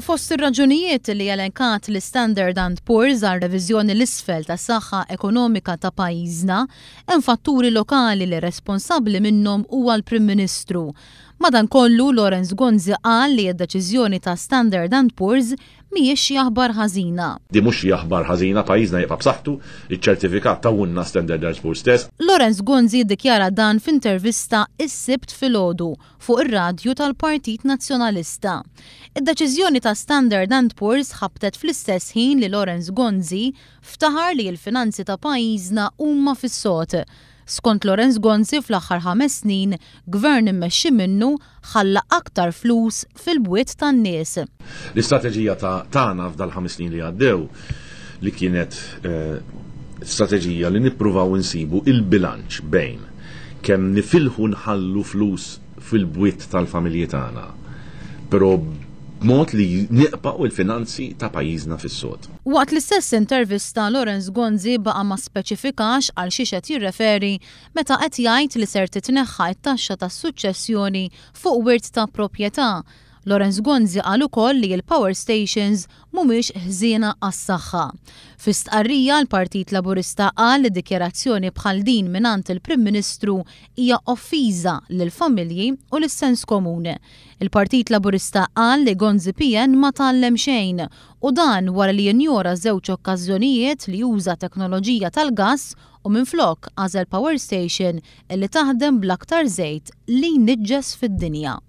Fost ir-raġunijiet li elenkat l-Standard & Poor's għal reviżjoni l-isfel tas-saħħa ekonomika ta' pajjiżna, hemm fatturi lokali li responsabbli minnhom huwa l-Prim Ministru. Madankollu Lawrence Gonzi qal li d-deċiżjoni ta' Standard & Poor's mhijiex xi aħbar ħażina. Di mhux xi aħbar ħażina, pajjiżna jibqa' b'saħħtu, iċ-ċertifikat tawwilna Standard & Poor's stess. Lawrence Gonzi ddikjara dan f'intervista is-Sibt filgħodu fuq ir-radju tal-Partit Nazzjonalista. Id-deċiżjoni ta' Standard & Poor's ħabtet fl-istess ħin li Lawrence Gonzi ftaħar li l-finanzi ta' pajjiżna huma fis-sod. Skont Lawrence Gonzi fl-aħħar 5 snin, gvern immexxi minnu ħalla aktar flus fil-bwiet tan-nies. L-istrateġija tagħna f'dal 5 snin li għaddew li kienet strateġija li nippruvaw insibu il-bilanċ bejn kemm nifilħu nħallu flus fil-bwiet tal-familji tagħna, però b'mod li nieqbgħu il-finanzi ta' pajjiżna fis-sod. Waqt l-istess intervista Lawrence Gonzi baqa' ma speċifikax għal xi qed jirreferi meta qed jgħid li ser titneħħa t-taxxa tas-suċċessjoni fuq wirt ta' proprjetà. Lawrence Gonzi qal ukoll li l-power stations mhumiex ħżiena għas-saħħa. Fi stqarrija l-Partit Laburista qal li dikjarazzjoni bħal din mingħand il-Prim Ministru hija offiża lill-familji u lis-sens komuni. Il-Partit Laburista qal li Gonzi PN ma tgħallem xejn u dan wara li jinjora żewġ okkażjonijiet li juża teknoloġija tal-gass u minflok għażel power station illi taħdem bl-aktar żejt li jniġġes fid-dinja.